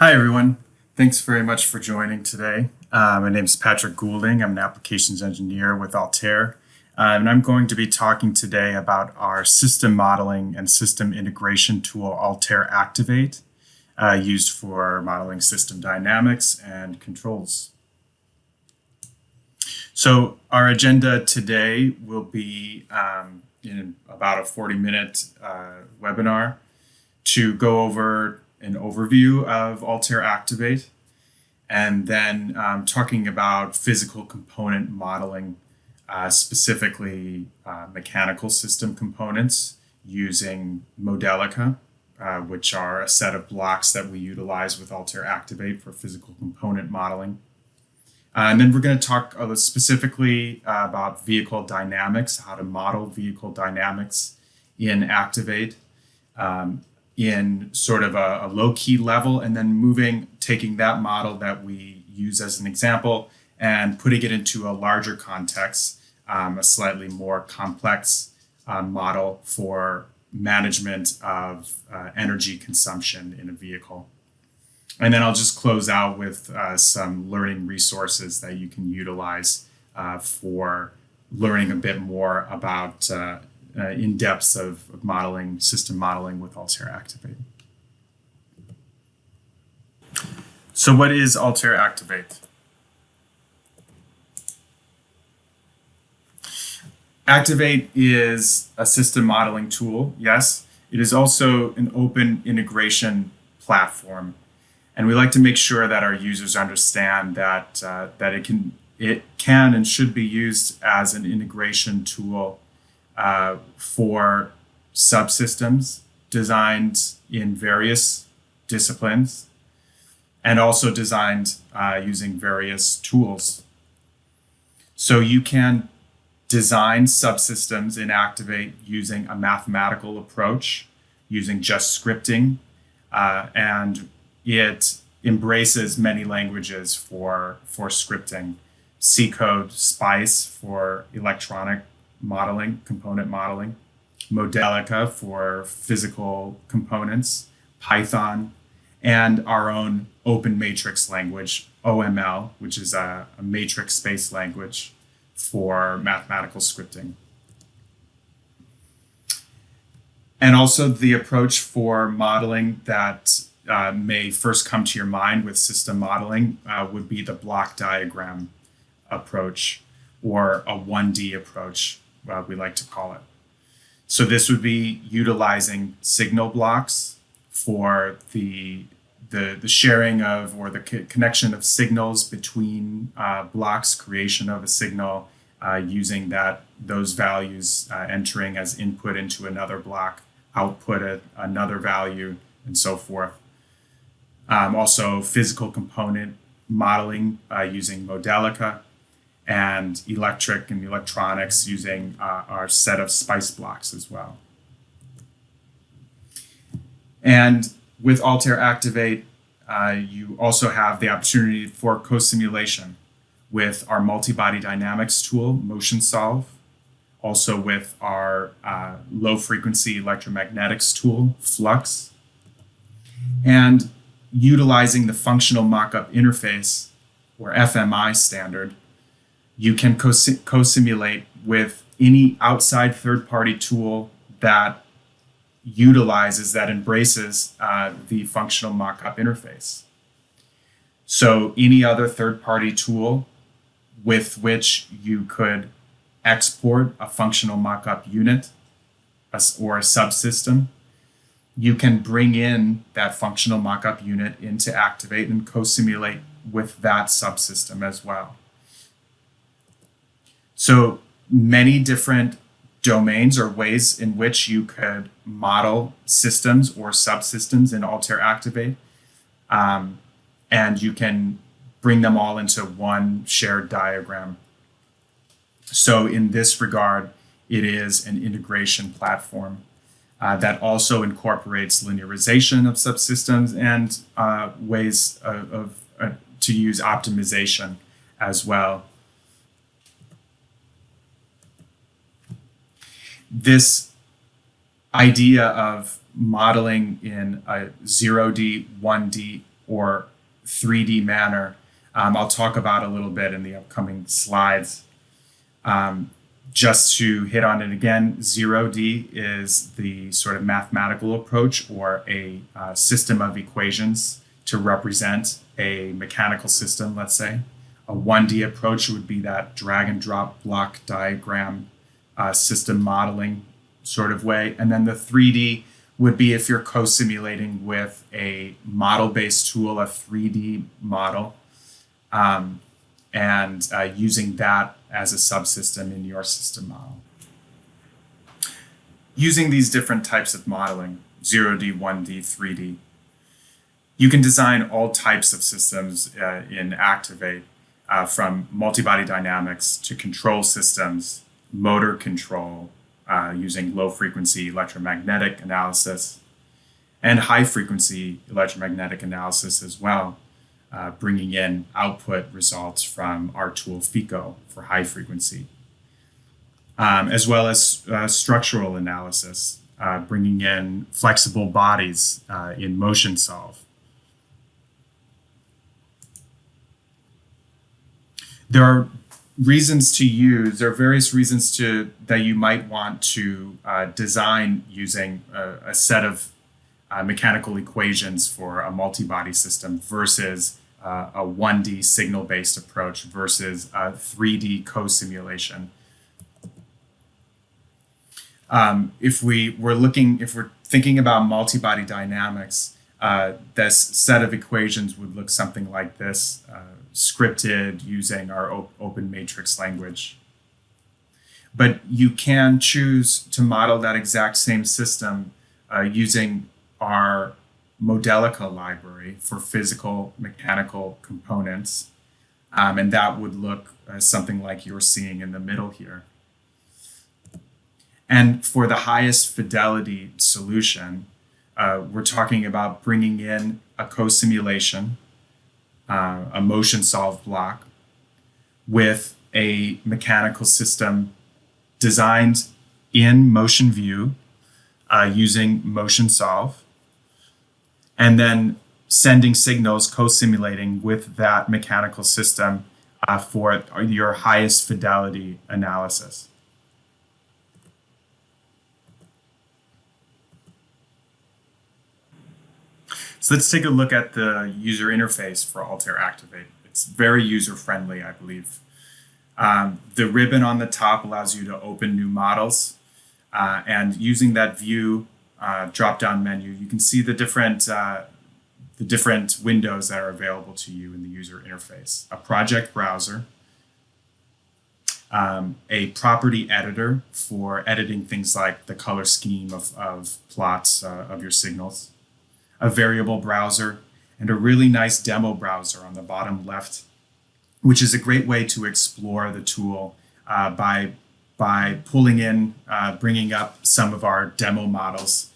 Hi, everyone. Thanks very much for joining today. My name is Patrick Goulding. I'm an applications engineer with Altair, and I'm going to be talking today about our system modeling and system integration tool, Altair Activate, used for modeling system dynamics and controls. So our agenda today will be in about a 40-minute webinar to go over an overview of Altair Activate, and then talking about physical component modeling, specifically mechanical system components using Modelica, which are a set of blocks that we utilize with Altair Activate for physical component modeling. And then we're going to talk specifically about vehicle dynamics, how to model vehicle dynamics in Activate. In sort of a low-key level, and then taking that model that we use as an example and putting it into a larger context, a slightly more complex model for management of energy consumption in a vehicle. And then I'll just close out with some learning resources that you can utilize for learning a bit more about in depths of modeling, system modeling with Altair Activate. So what is Altair Activate? Activate is a system modeling tool, yes. It is also an open integration platform. And we like to make sure that our users understand that, it can and should be used as an integration tool for subsystems designed in various disciplines, and also designed using various tools. So you can design subsystems in Activate using a mathematical approach, using just scripting, and it embraces many languages for scripting. C code, SPICE for electronic modeling, component modeling, Modelica for physical components, Python, and our own open matrix language, OML, which is a matrix-based language for mathematical scripting. And also the approach for modeling that may first come to your mind with system modeling would be the block diagram approach, or a 1D approach, we like to call it. So this would be utilizing signal blocks for the sharing of, or the connection of signals between blocks, creation of a signal, using those values entering as input into another block, output another value, and so forth. Also physical component modeling using Modelica, and electric and electronics using our set of SPICE blocks as well. And with Altair Activate, you also have the opportunity for co-simulation with our multi-body dynamics tool, MotionSolve, also with our low-frequency electromagnetics tool, Flux, and utilizing the functional mockup interface, or FMI standard. You can co-simulate with any outside third-party tool that embraces the functional mockup interface. So any other third-party tool with which you could export a functional mockup unit or a subsystem, you can bring in that functional mockup unit into Activate and co-simulate with that subsystem as well. So many different domains or ways in which you could model systems or subsystems in Altair Activate, and you can bring them all into one shared diagram. So in this regard, it is an integration platform that also incorporates linearization of subsystems and ways to use optimization as well. This idea of modeling in a 0D, 1D or 3D manner. I'll talk about a little bit in the upcoming slides. Just to hit on it again, 0D is the sort of mathematical approach, or a system of equations to represent a mechanical system, let's say. A 1D approach would be that drag and drop block diagram system modeling sort of way. And then the 3D would be if you're co-simulating with a model-based tool, a 3D model, and using that as a subsystem in your system model. Using these different types of modeling, 0D, 1D, 3D, you can design all types of systems in Activate, from multi-body dynamics to control systems, motor control, using low-frequency electromagnetic analysis, and high-frequency electromagnetic analysis as well, bringing in output results from our tool FICO for high frequency, as well as structural analysis, bringing in flexible bodies in motion solve. There are various reasons that you might want to design using a set of mechanical equations for a multi-body system versus a 1D signal-based approach versus a 3D co-simulation. If we're thinking about multi-body dynamics, this set of equations would look something like this, scripted using our open matrix language. But you can choose to model that exact same system using our Modelica library for physical mechanical components. And that would look something like you're seeing in the middle here. And for the highest fidelity solution, we're talking about bringing in a co-simulation, a motion solve block with a mechanical system designed in motion view using motion solve, and then sending signals co-simulating with that mechanical system for your highest fidelity analysis. So let's take a look at the user interface for Altair Activate. It's very user-friendly, I believe. The ribbon on the top allows you to open new models, and using that view drop-down menu, you can see the different windows that are available to you in the user interface. A project browser, a property editor for editing things like the color scheme of plots of your signals, a variable browser, and a really nice demo browser on the bottom left, which is a great way to explore the tool by pulling in, bringing up some of our demo models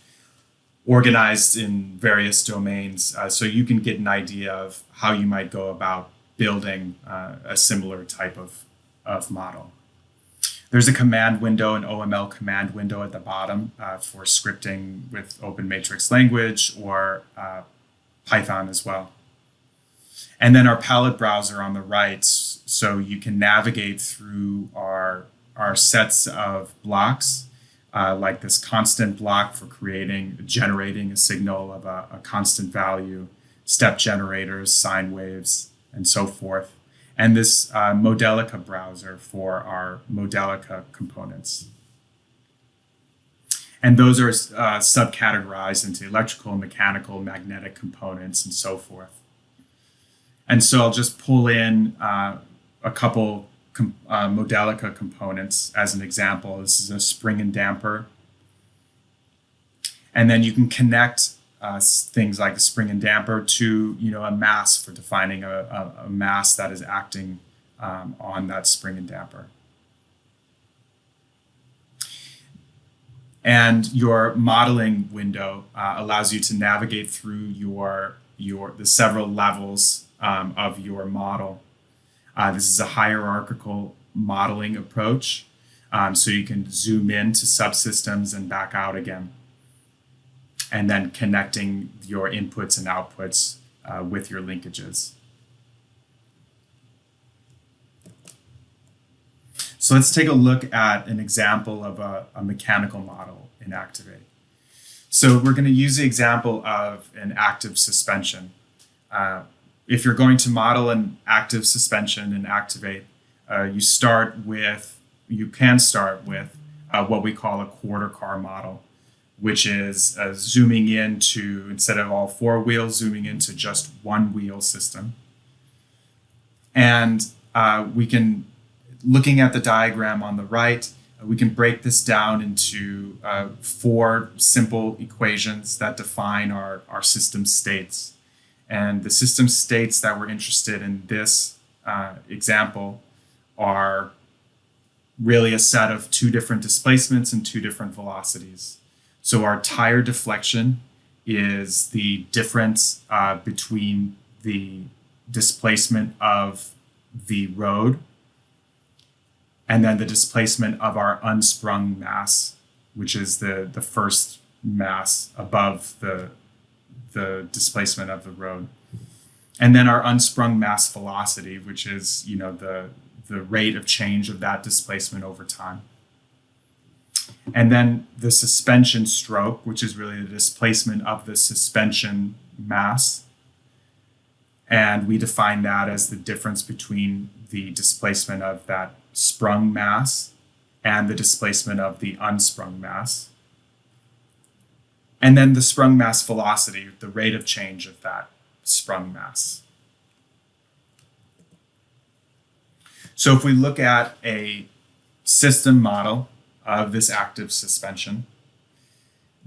organized in various domains, so you can get an idea of how you might go about building a similar type of model. There's a command window, an OML command window at the bottom for scripting with open matrix language or Python as well. And then our palette browser on the right, so you can navigate through our sets of blocks, like this constant block for generating a signal of a constant value, step generators, sine waves, and so forth. And this Modelica browser for our Modelica components. And those are subcategorized into electrical, mechanical, magnetic components, and so forth. And so I'll just pull in a couple Modelica components as an example. This is a spring and damper. And then you can connect things like a spring and damper to a mass for defining a mass that is acting on that spring and damper. And your modeling window allows you to navigate through the several levels of your model. This is a hierarchical modeling approach, so you can zoom in to subsystems and back out again, and then connecting your inputs and outputs with your linkages. So let's take a look at an example of a mechanical model in Activate. So we're going to use the example of an active suspension. If you're going to model an active suspension in Activate, you can start with what we call a quarter car model, which is zooming into, instead of all four wheels, zooming into just one wheel system. And looking at the diagram on the right, we can break this down into 4 simple equations that define our system states. And the system states that we're interested in this example are really a set of 2 different displacements and 2 different velocities. So our tire deflection is the difference between the displacement of the road and then the displacement of our unsprung mass, which is the first mass above the displacement of the road. And then our unsprung mass velocity, which is, the rate of change of that displacement over time. And then the suspension stroke, which is really the displacement of the suspension mass. And we define that as the difference between the displacement of that sprung mass and the displacement of the unsprung mass. And then the sprung mass velocity, the rate of change of that sprung mass. So if we look at a system model of this active suspension,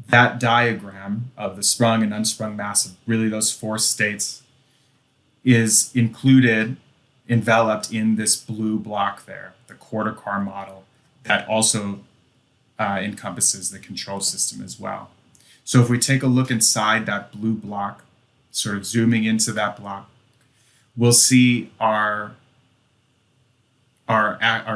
that diagram of the sprung and unsprung mass of really those 4 states is enveloped in this blue block there, the quarter car model, that also encompasses the control system as well. So if we take a look inside that blue block, sort of zooming into that block, we'll see our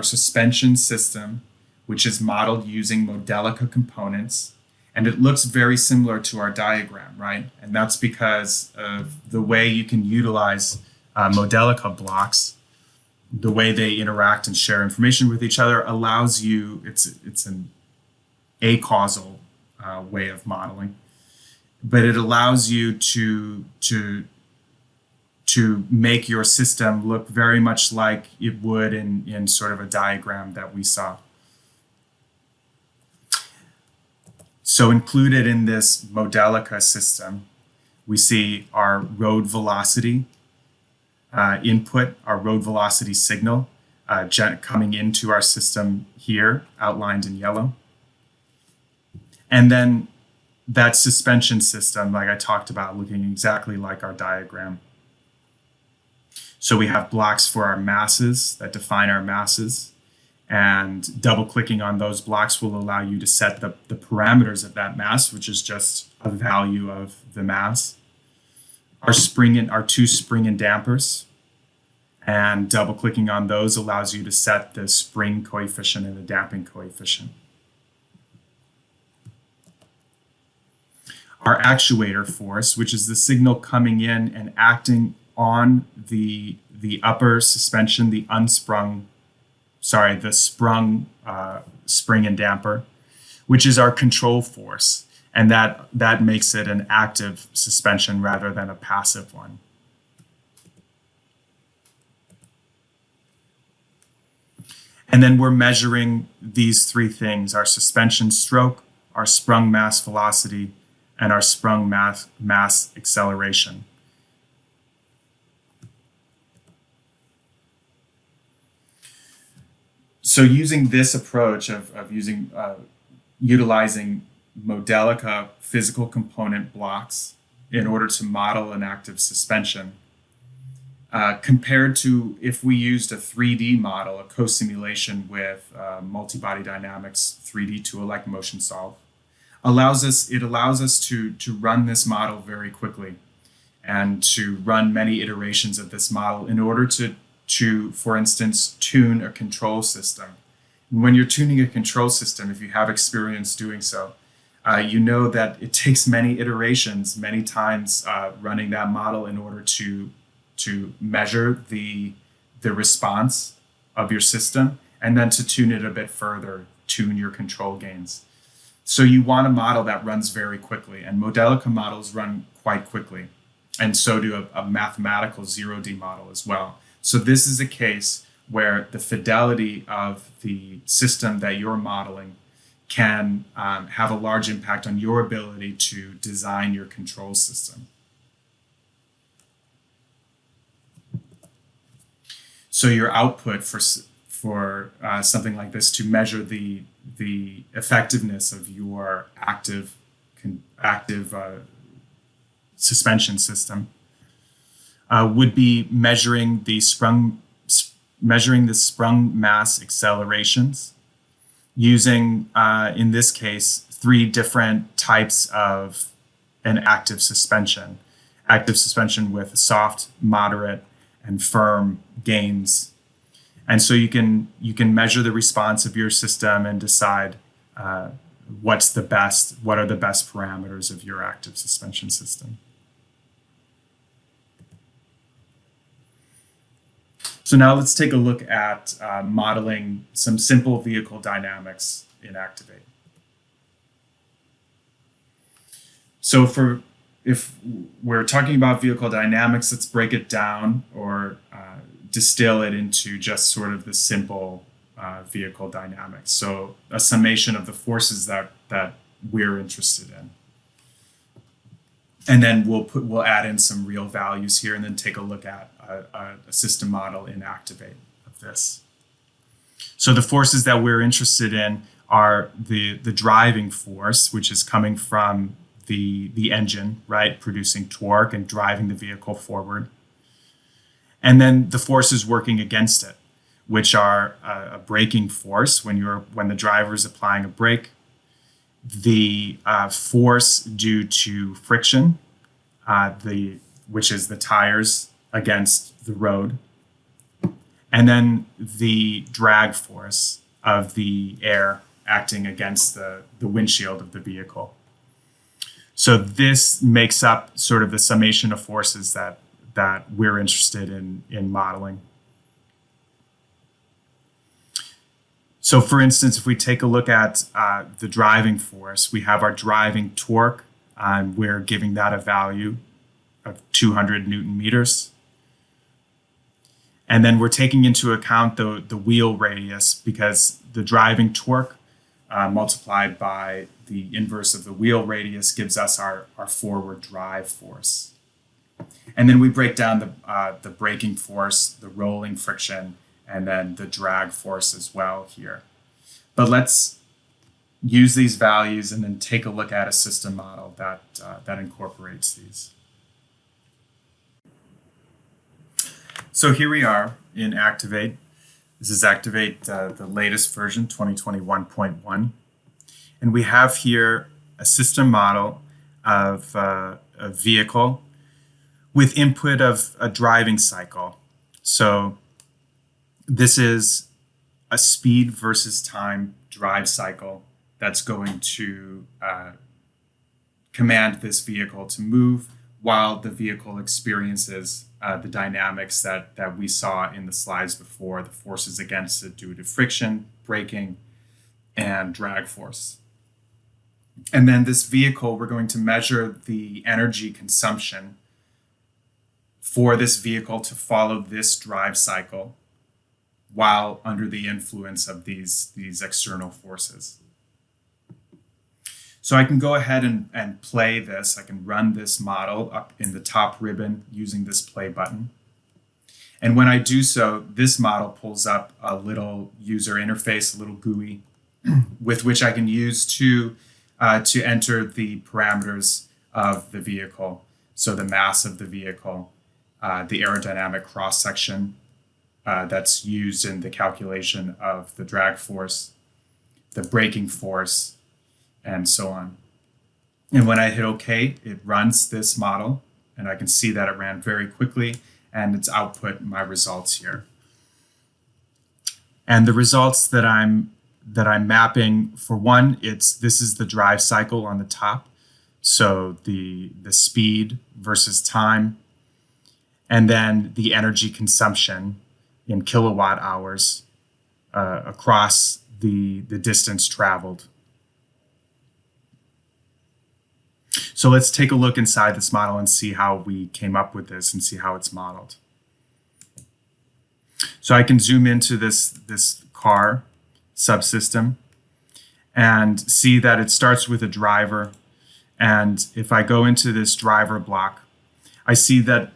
suspension system, which is modeled using Modelica components. And it looks very similar to our diagram, right? And that's because of the way you can utilize Modelica blocks, the way they interact and share information with each other allows you, it's an acausal way of modeling, but it allows you to make your system look very much like it would in sort of a diagram that we saw. So included in this Modelica system, we see our road velocity input, our road velocity signal coming into our system here, outlined in yellow. And then that suspension system, like I talked about, looking exactly like our diagram. So we have blocks for our masses that define our masses, and double clicking on those blocks will allow you to set the parameters of that mass, which is just a value of the mass. Our 2 spring and dampers, and double clicking on those allows you to set the spring coefficient and the damping coefficient. Our actuator force, which is the signal coming in and acting on the upper suspension, the sprung spring and damper, which is our control force. And that makes it an active suspension rather than a passive one. And then we're measuring these 3 things: our suspension stroke, our sprung mass velocity, and our sprung mass acceleration. So using this approach of utilizing Modelica physical component blocks in order to model an active suspension, compared to if we used a 3D model, a co-simulation with multi-body dynamics 3D tool like MotionSolve, it allows us to run this model very quickly and to run many iterations of this model in order to for instance, tune a control system. And when you're tuning a control system, if you have experience doing so, you know that it takes many iterations, many times running that model in order to measure the response of your system, and then to tune it a bit further, tune your control gains. So you want a model that runs very quickly, and Modelica models run quite quickly, and so do a mathematical 0D model as well. So this is a case where the fidelity of the system that you're modeling can have a large impact on your ability to design your control system. So your output for something like this to measure the effectiveness of your active suspension system would be measuring the sprung mass accelerations using, in this case, 3 different types of an active suspension with soft, moderate, and firm gains. And so you can measure the response of your system and decide what are the best parameters of your active suspension system. So now let's take a look at modeling some simple vehicle dynamics in Activate. So if we're talking about vehicle dynamics, let's break it down or distill it into just sort of the simple vehicle dynamics. So a summation of the forces that we're interested in. And then we'll add in some real values here and then take a look at a system model in Activate of this. So the forces that we're interested in are the driving force, which is coming from the engine, right, producing torque and driving the vehicle forward. And then the forces working against it, which are a braking force when the driver is applying a brake, the force due to friction, which is the tires against the road, and then the drag force of the air acting against the windshield of the vehicle. So this makes up sort of the summation of forces that we're interested in modeling. So for instance, if we take a look at the driving force, we have our driving torque. We're giving that a value of 200 Newton meters. And then we're taking into account the wheel radius, because the driving torque multiplied by the inverse of the wheel radius gives us our forward drive force. And then we break down the braking force, the rolling friction, and then the drag force as well here. But let's use these values and then take a look at a system model that incorporates these. So here we are in Activate. This is Activate, the latest version, 2021.1. And we have here a system model of a vehicle with input of a driving cycle. So this is a speed versus time drive cycle that's going to command this vehicle to move while the vehicle experiences the dynamics that we saw in the slides before, the forces against it due to friction, braking, and drag force. And then this vehicle, we're going to measure the energy consumption for this vehicle to follow this drive cycle while under the influence of these external forces. So I can go ahead and play this. I can run this model up in the top ribbon using this play button. And when I do so, this model pulls up a little user interface, a little GUI, with which I can use to enter the parameters of the vehicle. So the mass of the vehicle, the aerodynamic cross-section that's used in the calculation of the drag force, the braking force, and so on. And when I hit OK, it runs this model, and I can see that it ran very quickly, and it's output my results here. And the results that I'm that I'm mapping, for one, this is the drive cycle on the top. So the speed versus time, and then the energy consumption in kilowatt hours across the distance traveled. So let's take a look inside this model and see how we came up with this and see how it's modeled. So I can zoom into this car subsystem and see that it starts with a driver. And if I go into this driver block, I see that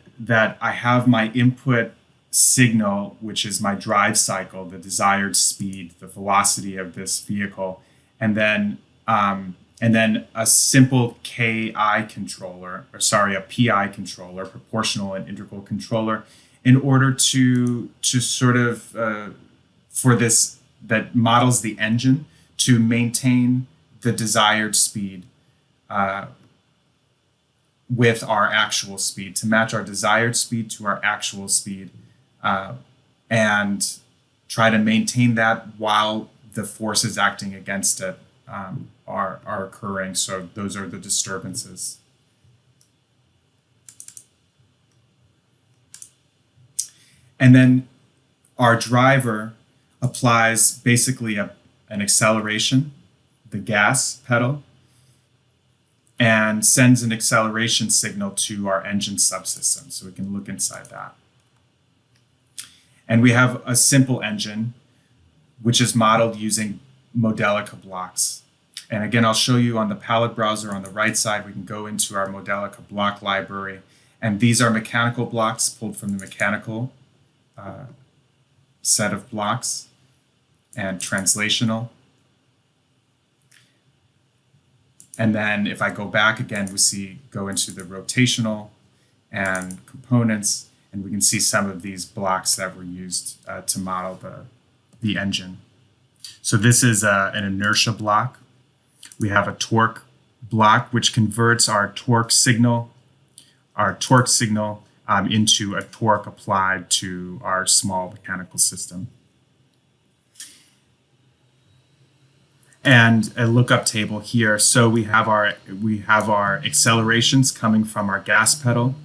I have my input signal, which is my drive cycle, the desired speed, the velocity of this vehicle, and then a simple KI controller, a PI controller, proportional and integral controller, in order to sort of for this that models the engine to maintain the desired speed with our actual speed, to match our desired speed to our actual speed, and try to maintain that while the forces acting against it are occurring. So those are the disturbances. And then our driver applies basically an acceleration, the gas pedal, and sends an acceleration signal to our engine subsystem. So we can look inside that. And we have a simple engine, which is modeled using Modelica blocks. And again, I'll show you on the palette browser on the right side, we can go into our Modelica block library. And these are mechanical blocks pulled from the mechanical set of blocks, and translational. And then if I go back again, go into the rotational and components, and we can see some of these blocks that were used to model the engine. So this is an inertia block. We have a torque block, which converts our torque signal into a torque applied to our small mechanical system. And a lookup table here. So we have our accelerations coming from our gas pedal,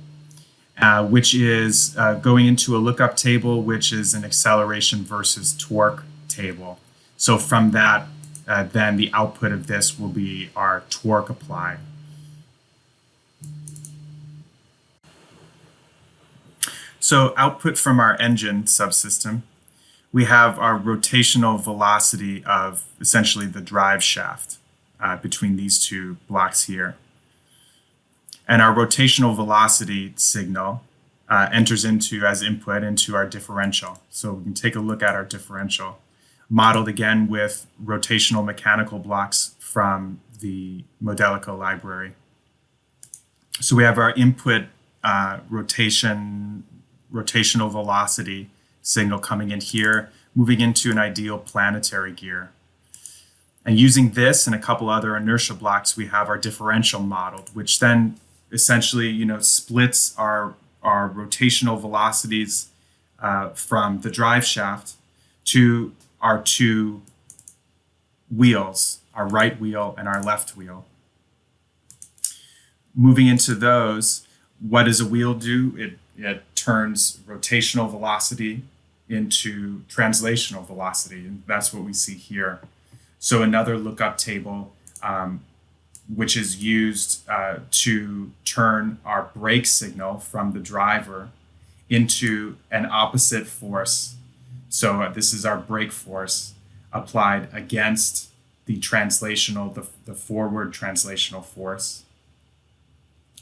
which is going into a lookup table, which is an acceleration versus torque table. So from that, then the output of this will be our torque applied. So output from our engine subsystem, we have our rotational velocity of essentially the drive shaft between these two blocks here. And our rotational velocity signal enters as input into our differential. So we can take a look at our differential, modeled again with rotational mechanical blocks from the Modelica library. So we have our input rotational velocity signal coming in here, moving into an ideal planetary gear. And using this and a couple other inertia blocks, we have our differential modeled, which then essentially, splits our rotational velocities from the drive shaft to our two wheels, our right wheel and our left wheel. Moving into those, what does a wheel do? It turns rotational velocity into translational velocity, and that's what we see here. So another lookup table, which is used to turn our brake signal from the driver into an opposite force. So this is our brake force applied against the translational, the forward translational force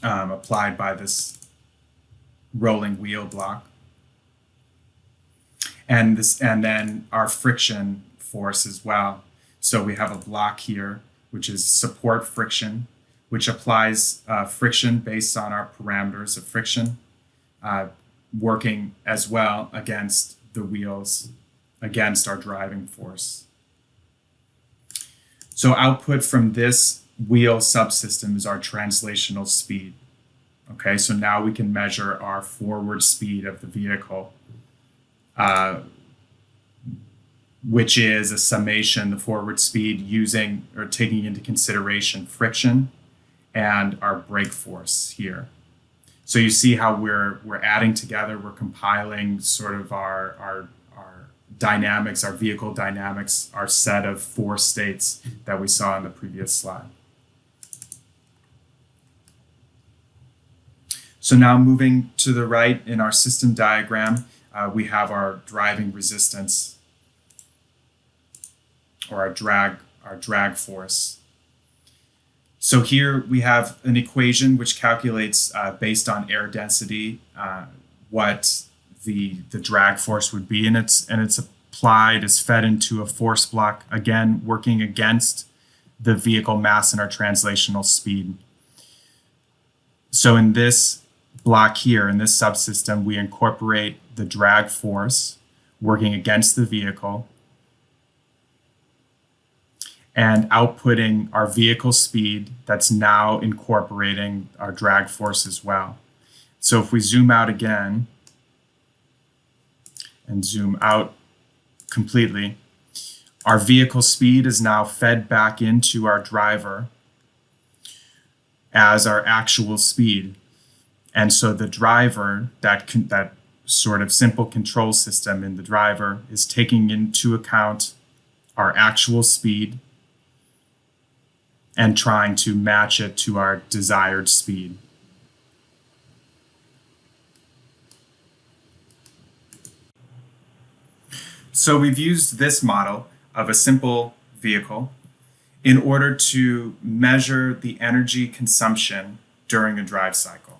applied by this rolling wheel block. And then our friction force as well. So we have a block here, which is support friction, which applies friction based on our parameters of friction, working as well against the wheels, against our driving force. So output from this wheel subsystem is our translational speed. Okay, so now we can measure our forward speed of the vehicle which is a summation, the forward speed using or taking into consideration friction and our brake force here. So you see how we're adding together, we're compiling sort of our dynamics, our vehicle dynamics, our set of four states that we saw in the previous slide. So now moving to the right in our system diagram, we have our driving resistance, or our drag force. So here we have an equation which calculates based on air density what the drag force would be, and it's applied, is fed into a force block, again working against the vehicle mass and our translational speed. So in this block here, in this subsystem, we incorporate the drag force working against the vehicle and outputting our vehicle speed that's now incorporating our drag force as well. So if we zoom out again and zoom out completely, our vehicle speed is now fed back into our driver as our actual speed. And so the driver, that sort of simple control system in the driver, is taking into account our actual speed and trying to match it to our desired speed. So we've used this model of a simple vehicle in order to measure the energy consumption during a drive cycle.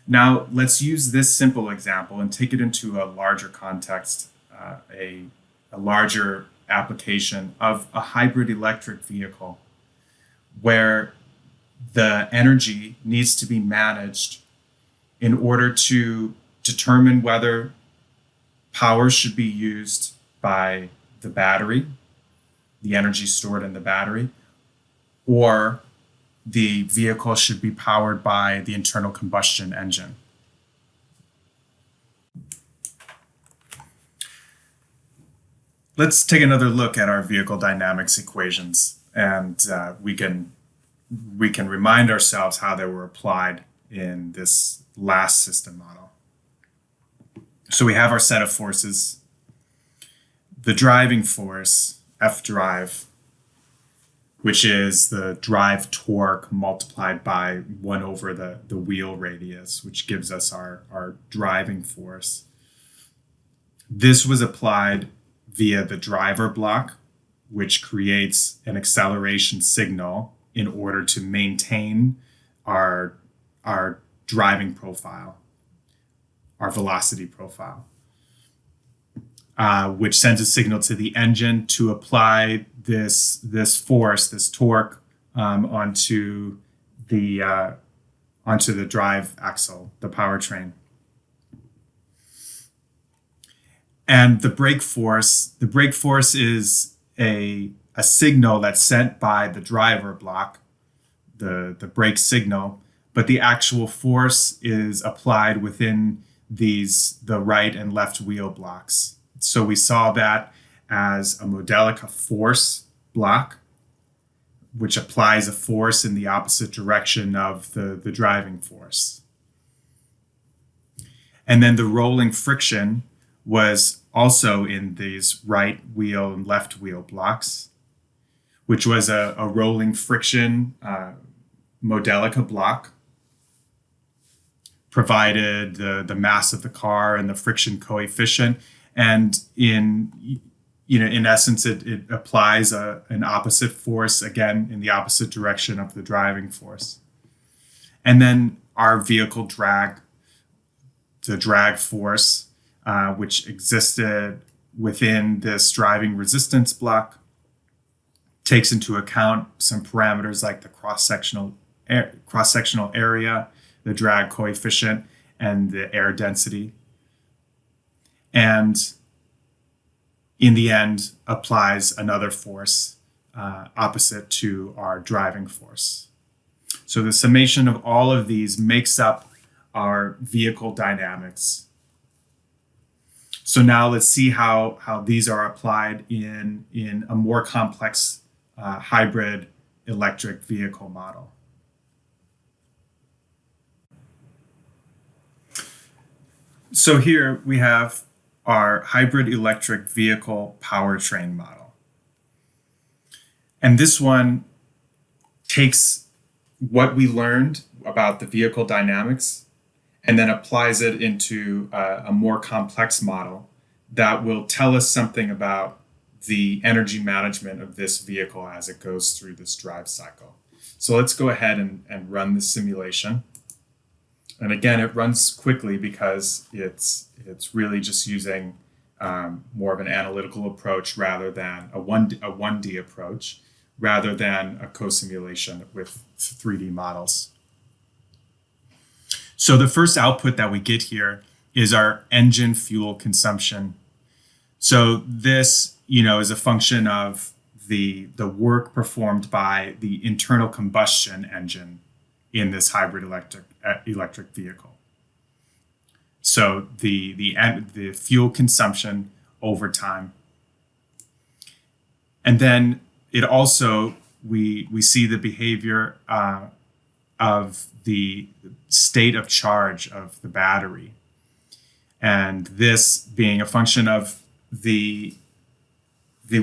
Now let's use this simple example and take it into a larger context, a larger application of a hybrid electric vehicle, where the energy needs to be managed in order to determine whether power should be used by the battery, the energy stored in the battery, or the vehicle should be powered by the internal combustion engine. Let's take another look at our vehicle dynamics equations, and we can remind ourselves how they were applied in this last system model. So we have our set of forces. The driving force, F drive, which is the drive torque multiplied by 1 over the wheel radius, which gives us our driving force. This was applied via the driver block, which creates an acceleration signal in order to maintain our driving profile, our velocity profile, which sends a signal to the engine to apply this force, this torque, onto the drive axle, the powertrain. And the brake force is a signal that's sent by the driver block, the brake signal, but the actual force is applied within the right and left wheel blocks. So we saw that as a Modelica force block, which applies a force in the opposite direction of the driving force. And then the rolling friction was also in these right wheel and left wheel blocks, which was a rolling friction Modelica block, provided the mass of the car and the friction coefficient. And in essence, it applies an opposite force, again, in the opposite direction of the driving force. And then our vehicle drag, the drag force, which existed within this driving resistance block, takes into account some parameters like the cross-sectional area, the drag coefficient, and the air density. And in the end, applies another force opposite to our driving force. So the summation of all of these makes up our vehicle dynamics. So now let's see how these are applied in a more complex hybrid electric vehicle model. So here we have our hybrid electric vehicle powertrain model. And this one takes what we learned about the vehicle dynamics and then applies it into a more complex model that will tell us something about the energy management of this vehicle as it goes through this drive cycle. So let's go ahead and run the simulation. And again, it runs quickly because it's really just using more of an analytical approach rather than a 1D approach, rather than a co-simulation with 3D models. So the first output that we get here is our engine fuel consumption. So this, is a function of the work performed by the internal combustion engine in this hybrid electric vehicle. So the fuel consumption over time. And then it also, we see the behavior of the state of charge of the battery. And this being a function of the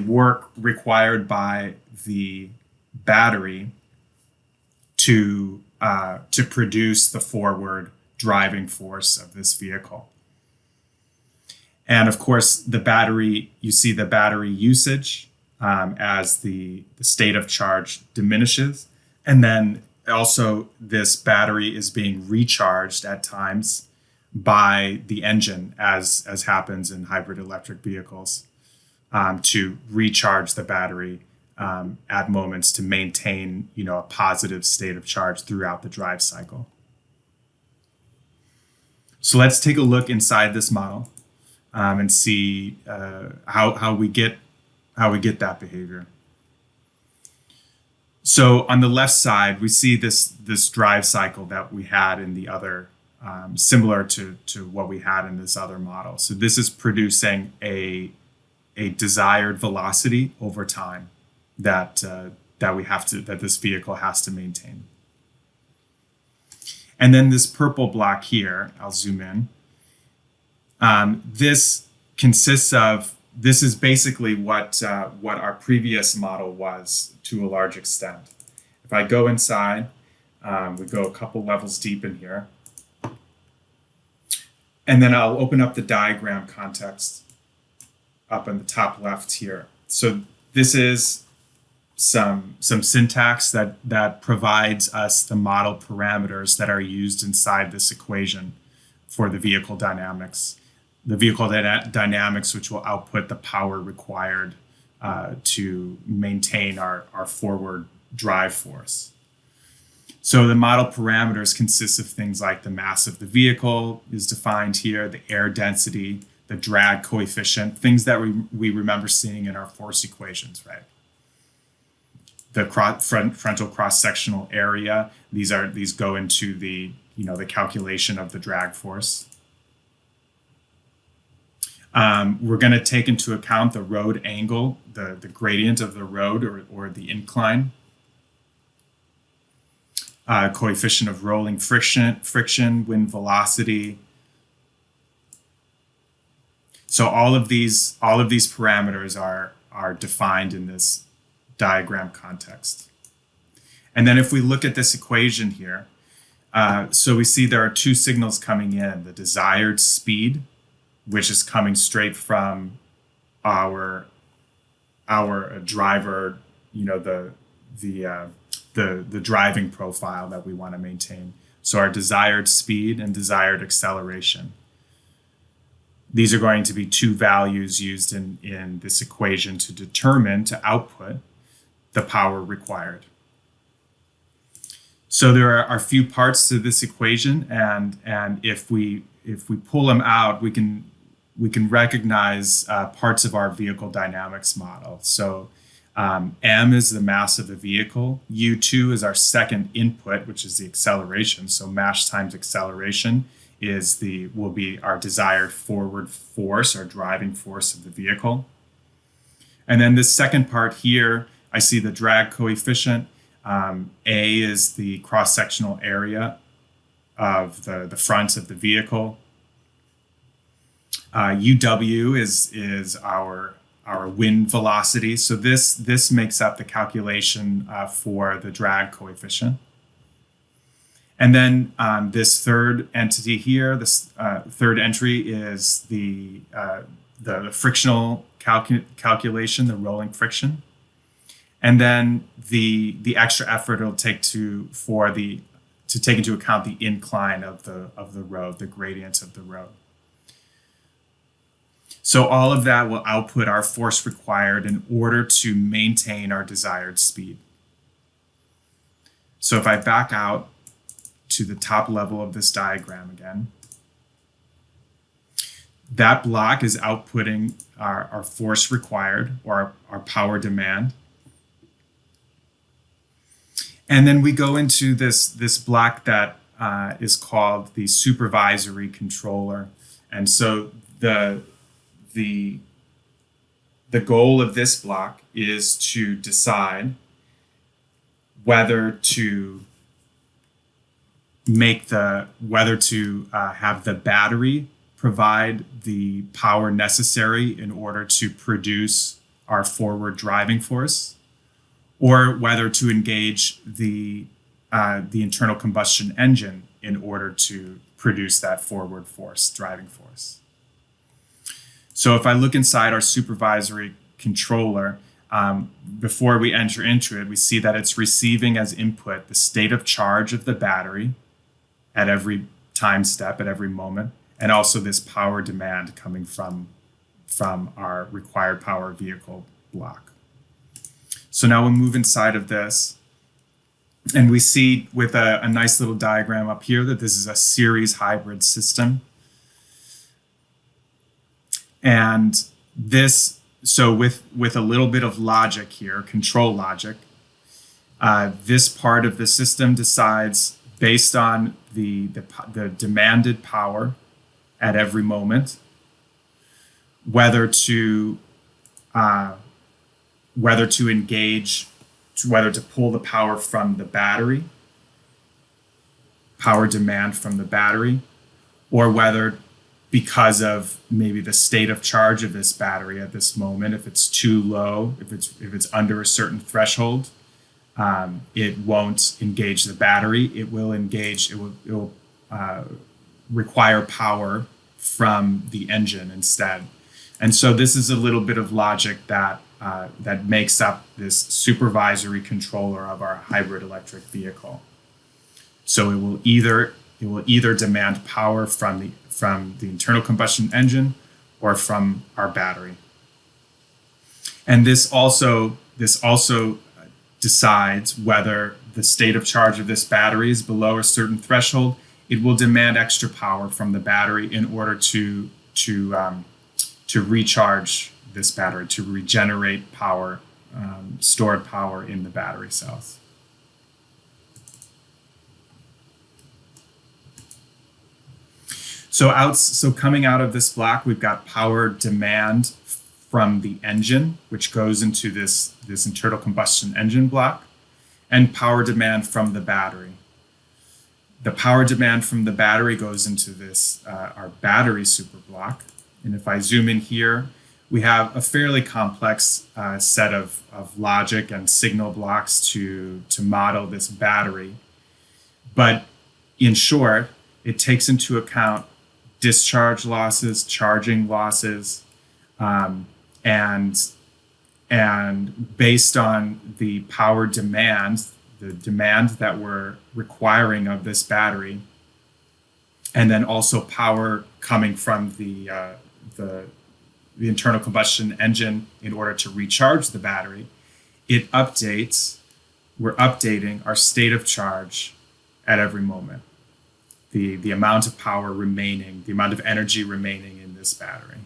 work required by the battery to produce the forward driving force of this vehicle. And of course, the battery, you see the battery usage as the state of charge diminishes. And then also this battery is being recharged at times by the engine, as happens in hybrid electric vehicles, to recharge the battery at moments to maintain, a positive state of charge throughout the drive cycle. So let's take a look inside this model and see how we get that behavior. So on the left side, we see this drive cycle that we had in the other, similar to what we had in this other model. So this is producing a desired velocity over time that this vehicle has to maintain. And then this purple block here, I'll zoom in. This is basically what our previous model was to a large extent. If I go inside, we go a couple levels deep in here. And then I'll open up the diagram context up in the top left here. So this is some syntax that provides us the model parameters that are used inside this equation for the vehicle dynamics. The vehicle dynamics, which will output the power required to maintain our forward drive force. So the model parameters consist of things like the mass of the vehicle is defined here, the air density, the drag coefficient, things that we remember seeing in our force equations, right? The frontal cross-sectional area, these go into the calculation of the drag force. We're going to take into account the road angle, the gradient of the road or the incline. Coefficient of rolling friction, wind velocity. So all of these parameters are defined in this diagram context. And then if we look at this equation here, so we see there are two signals coming in: the desired speed, which is coming straight from our driver, the driving profile that we want to maintain. So our desired speed and desired acceleration. These are going to be two values used in this equation to output the power required. So there are a few parts to this equation, and if we pull them out, we can recognize parts of our vehicle dynamics model. So M is the mass of the vehicle. U2 is our second input, which is the acceleration. So mass times acceleration will be our desired forward force, our driving force of the vehicle. And then this second part here, I see the drag coefficient. A is the cross-sectional area of the front of the vehicle. UW is our wind velocity. So this makes up the calculation for the drag coefficient. And then this third entity here, this third entry is the frictional calculation, the rolling friction. And then the extra effort it'll take to take into account the incline of the road, the gradient of the road. So all of that will output our force required in order to maintain our desired speed. So if I back out to the top level of this diagram again, that block is outputting our force required, or our power demand. And then we go into this block that is called the supervisory controller. And so the goal of this block is to decide whether to have the battery provide the power necessary in order to produce our forward driving force, or whether to engage the internal combustion engine in order to produce that forward force, driving force. So if I look inside our supervisory controller, before we enter into it, we see that it's receiving as input the state of charge of the battery at every time step, at every moment, and also this power demand coming from our required power vehicle block. So now we'll move inside of this, and we see with a nice little diagram up here that this is a series hybrid system. And this, so with a little bit of logic here, control logic, this part of the system decides based on the demanded power at every moment, whether to engage, whether to pull the power from the battery, power demand from the battery, or whether, because of maybe the state of charge of this battery at this moment, if it's too low, if it's under a certain threshold, it won't engage the battery. It will require power from the engine instead. And so this is a little bit of logic that makes up this supervisory controller of our hybrid electric vehicle. So it will either demand power from the internal combustion engine or from our battery. And this also decides whether the state of charge of this battery is below a certain threshold. It will demand extra power from the battery in order to recharge this battery, to regenerate power, stored power in the battery cells. So coming out of this block, we've got power demand from the engine, which goes into this internal combustion engine block, and power demand from the battery. The power demand from the battery goes into this our battery super block. And if I zoom in here, we have a fairly complex set of logic and signal blocks to model this battery. But in short, it takes into account discharge losses, charging losses, and based on the power demand, the demand that we're requiring of this battery, and then also power coming from the internal combustion engine in order to recharge the battery, we're updating our state of charge at every moment. The amount of power remaining, the amount of energy remaining in this battery.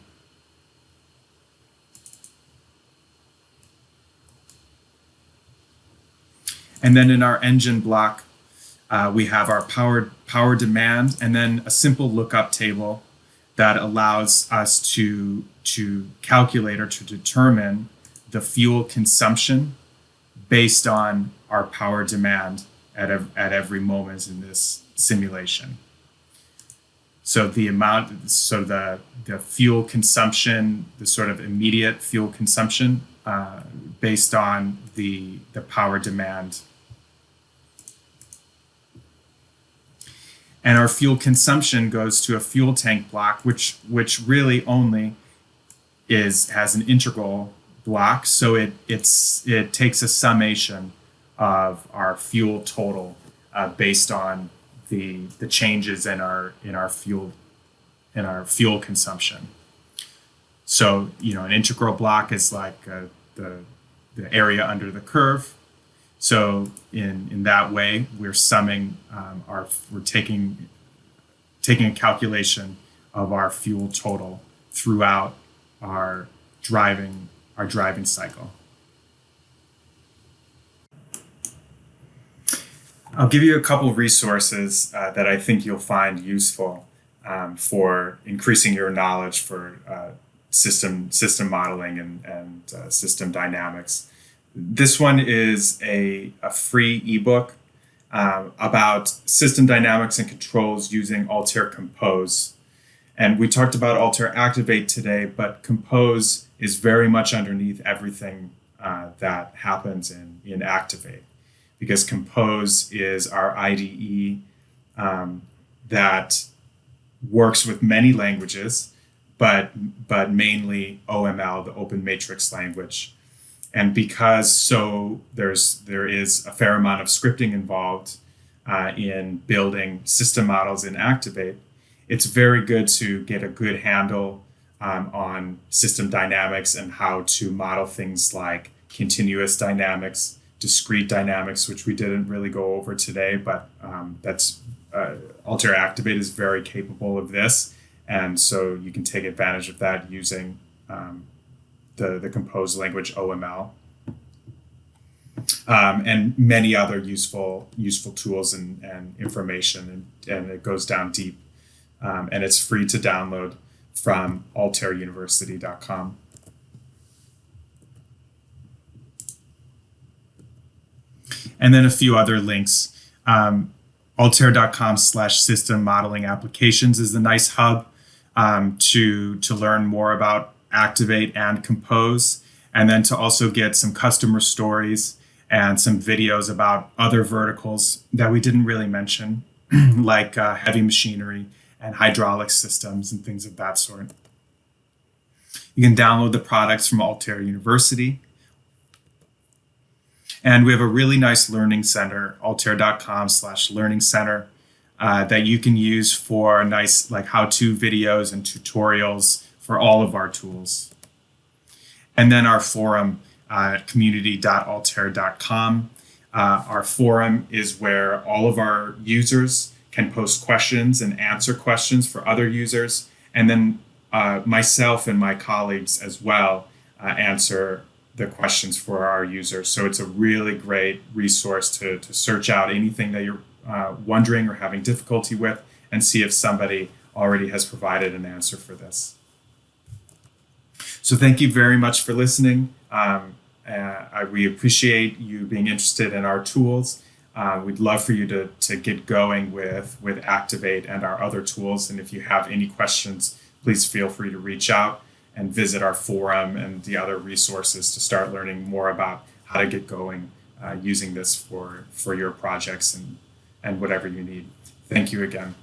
And then in our engine block, We have our power demand, and then a simple lookup table that allows us to calculate or to determine the fuel consumption based on our power demand at every moment in this simulation. So the fuel consumption, the sort of immediate fuel consumption based on the power demand. And our fuel consumption goes to a fuel tank block, which really only has an integral block. So it takes a summation of our fuel total based on the changes in our fuel consumption. So an integral block is like the area under the curve. So in that way, we're summing we're taking a calculation of our fuel total throughout our driving cycle. I'll give you a couple of resources that I think you'll find useful for increasing your knowledge for system modeling and system dynamics. This one is a free ebook about system dynamics and controls using Altair Compose. And we talked about Altair Activate today, but Compose is very much underneath everything that happens in Activate, because Compose is our IDE that works with many languages, but mainly OML, the Open Matrix language. And because there is a fair amount of scripting involved in building system models in Activate, it's very good to get a good handle on system dynamics and how to model things like continuous dynamics, discrete dynamics, which we didn't really go over today, but Altair Activate is very capable of this. And so you can take advantage of that using the Compose language OML, and many other useful tools and information, and it goes down deep, and it's free to download from altairuniversity.com. And then a few other links. Altair.com/system modeling applications is a nice hub to learn more about Activate and Compose, and then to also get some customer stories and some videos about other verticals that we didn't really mention, like heavy machinery and hydraulic systems and things of that sort. You can download the products from Altair University. And we have a really nice learning center, altair.com/learning center, that you can use for nice how-to videos and tutorials for all of our tools. And then our forum, community.altair.com. Our forum is where all of our users can post questions and answer questions for other users. And then myself and my colleagues as well answer the questions for our users. So it's a really great resource to search out anything that you're wondering or having difficulty with, and see if somebody already has provided an answer for this. So thank you very much for listening. We appreciate you being interested in our tools. We'd love for you to get going with Activate and our other tools. And if you have any questions, please feel free to reach out and visit our forum and the other resources to start learning more about how to get going using this for your projects and whatever you need. Thank you again.